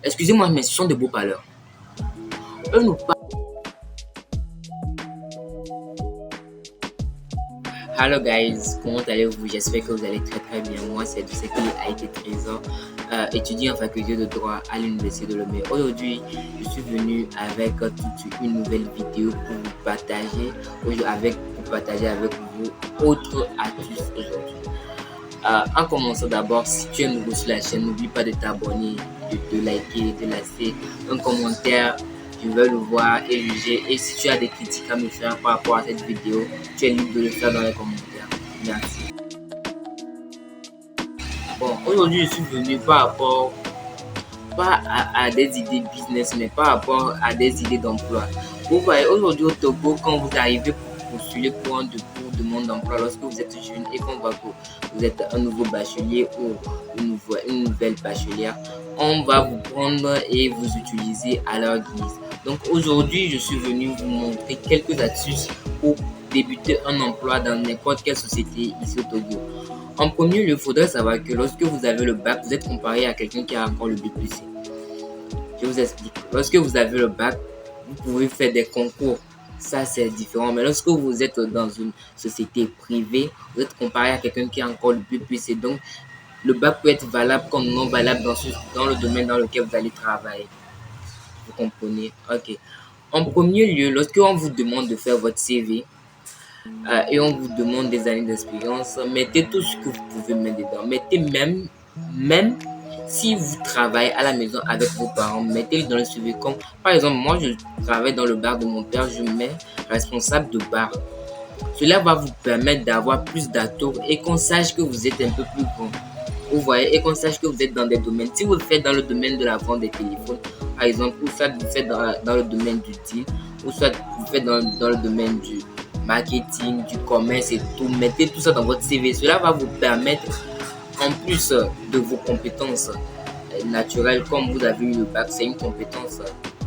Excusez-moi, mais ce sont de beaux parleurs. Eux nous parlent. Hello guys, comment allez-vous? J'espère que vous allez très très bien. Moi, c'est Ducekli IT Trésor, étudiant en faculté de droit à l'université de Lomé. Aujourd'hui, je suis venu avec toute une nouvelle vidéo pour partager avec vous autre astuce aujourd'hui. En commençant d'abord, si tu es nouveau sur la chaîne, n'oublie pas de t'abonner, de te liker, de laisser un commentaire. Je veux le voir et juger. Et si tu as des critiques à me faire par rapport à cette vidéo, tu es libre de le faire dans les commentaires. Merci. Bon, aujourd'hui, je suis venu par rapport, pas à des idées business, mais par rapport à des idées d'emploi. Vous voyez, aujourd'hui au Togo, quand vous arrivez pour postuler pour pour demande d'emploi, lorsque vous êtes jeune et qu'on voit que vous êtes un nouveau bachelier ou une nouvelle bachelière, on va vous prendre et vous utiliser à leur guise. Donc aujourd'hui, je suis venu vous montrer quelques astuces pour débuter un emploi dans n'importe quelle société ici au Togo. En premier lieu, il faudrait savoir que lorsque vous avez le bac, vous êtes comparé à quelqu'un qui a encore le BPC. Je vous explique. Lorsque vous avez le bac, vous pouvez faire des concours. Ça, c'est différent. Mais lorsque vous êtes dans une société privée, vous êtes comparé à quelqu'un qui a encore le BPC. Donc, le bac peut être valable comme non valable dans le domaine dans lequel vous allez travailler. Vous comprenez? Ok. En premier lieu, lorsque on vous demande de faire votre CV et on vous demande des années d'expérience, mettez tout ce que vous pouvez mettre dedans. Mettez même si vous travaillez à la maison avec vos parents, mettez-le dans le CV. Comme par exemple, moi je travaille dans le bar de mon père, je mets responsable de bar. Cela va vous permettre d'avoir plus d'atours et qu'on sache que vous êtes un peu plus grand. Vous voyez, et qu'on sache que vous êtes dans des domaines. Si vous le faites dans le domaine de la vente des téléphones, par exemple, ou soit vous faites dans le domaine du deal, ou soit vous faites dans le domaine du marketing, du commerce et tout, mettez tout ça dans votre CV. Cela va vous permettre, en plus de vos compétences naturelles, comme vous avez eu le bac, c'est une compétence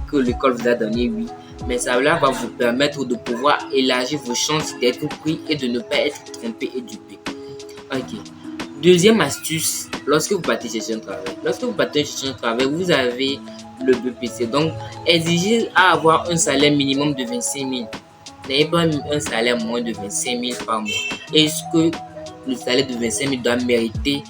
que l'école vous a donnée, oui, mais ça va vous permettre de pouvoir élargir vos chances d'être pris et de ne pas être trompé et dupé. Ok. Deuxième astuce, lorsque vous partez chercher un travail. Lorsque vous partez chercher un travail, vous avez le BPC. Donc, exigez à avoir un salaire minimum de 25 000. N'ayez pas un salaire moins de 25 000 par mois. Est-ce que le salaire de 25 000 doit mériter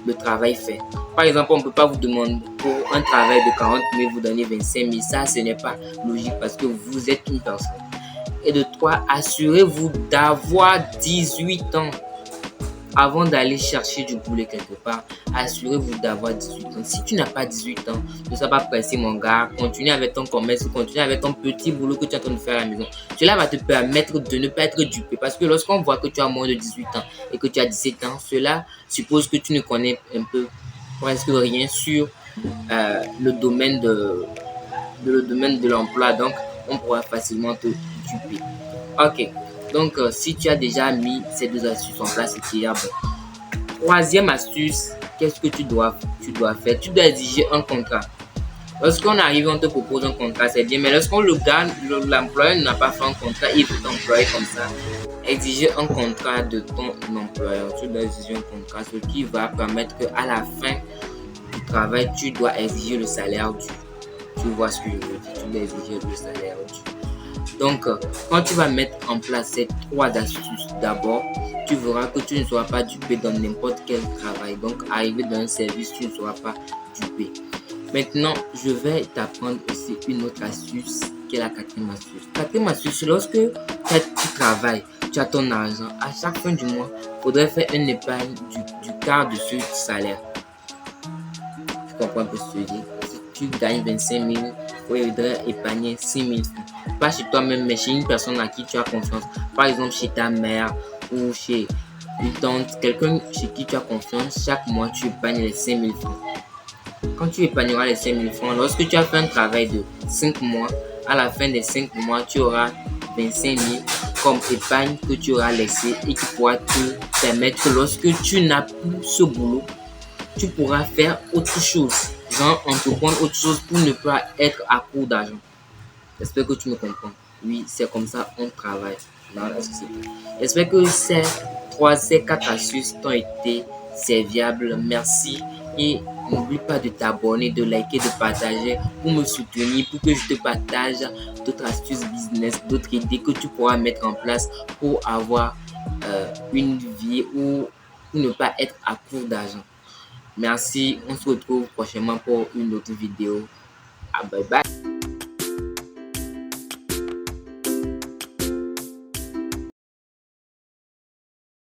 le travail fait? Par exemple, on ne peut pas vous demander pour un travail de 40 000, vous donner 25 000. Ça, ce n'est pas logique parce que vous êtes une personne. Et de trois, assurez-vous d'avoir 18 ans. Avant d'aller chercher du boulot quelque part, assurez-vous d'avoir 18 ans. Si tu n'as pas 18 ans, ne sois pas pressé mon gars, continue avec ton commerce, continue avec ton petit boulot que tu es en train de faire à la maison. Cela va te permettre de ne pas être dupé parce que lorsqu'on voit que tu as moins de 18 ans et que tu as 17 ans, cela suppose que tu ne connais un peu presque rien sur le domaine de l'emploi. Donc, on pourra facilement te duper. Ok. Donc, si tu as déjà mis ces deux astuces en place, c'est déjà bon. Troisième astuce, qu'est-ce que tu dois faire? Tu dois exiger un contrat. Lorsqu'on arrive, on te propose un contrat, c'est bien. Mais lorsqu'on le gagne, l'employeur n'a pas fait un contrat, il veut t'employer comme ça. Exiger un contrat de ton employeur. Tu dois exiger un contrat, ce qui va permettre qu'à la fin du travail, tu dois exiger le salaire dû. Tu vois ce que je veux dire? Tu dois exiger le salaire dû. Donc, quand tu vas mettre en place ces trois astuces, d'abord, tu verras que tu ne seras pas dupé dans n'importe quel travail. Donc, arriver dans un service, tu ne seras pas dupé. Maintenant, je vais t'apprendre aussi une autre astuce qui est la quatrième astuce. Quatrième astuce, lorsque tu travailles, tu as ton argent, à chaque fin du mois, il faudrait faire une épargne du quart de ce salaire. Tu comprends un peu ce que je dis? Si tu gagnes 25 000, il faudrait épargner 6 000 francs. Pas chez toi-même, mais chez une personne à qui tu as confiance. Par exemple, chez ta mère ou chez une tante, quelqu'un chez qui tu as confiance, chaque mois, tu épargnes les 5 000 francs. Quand tu épargneras les 5 000 francs, lorsque tu as fait un travail de 5 mois, à la fin des 5 mois, tu auras 25 000 comme épargne que tu auras laissé et qui pourra te permettre que lorsque tu n'as plus ce boulot, tu pourras faire autre chose, genre entreprendre autre chose pour ne pas être à court d'argent. J'espère que tu me comprends. Oui, c'est comme ça qu'on travaille dans la société. J'espère que ces quatre astuces t'ont été serviables. Merci et n'oublie pas de t'abonner, de liker, de partager pour me soutenir, pour que je te partage d'autres astuces business, d'autres idées que tu pourras mettre en place pour avoir une vie ou ne pas être à court d'argent. Merci, on se retrouve prochainement pour une autre vidéo. Ah, bye bye.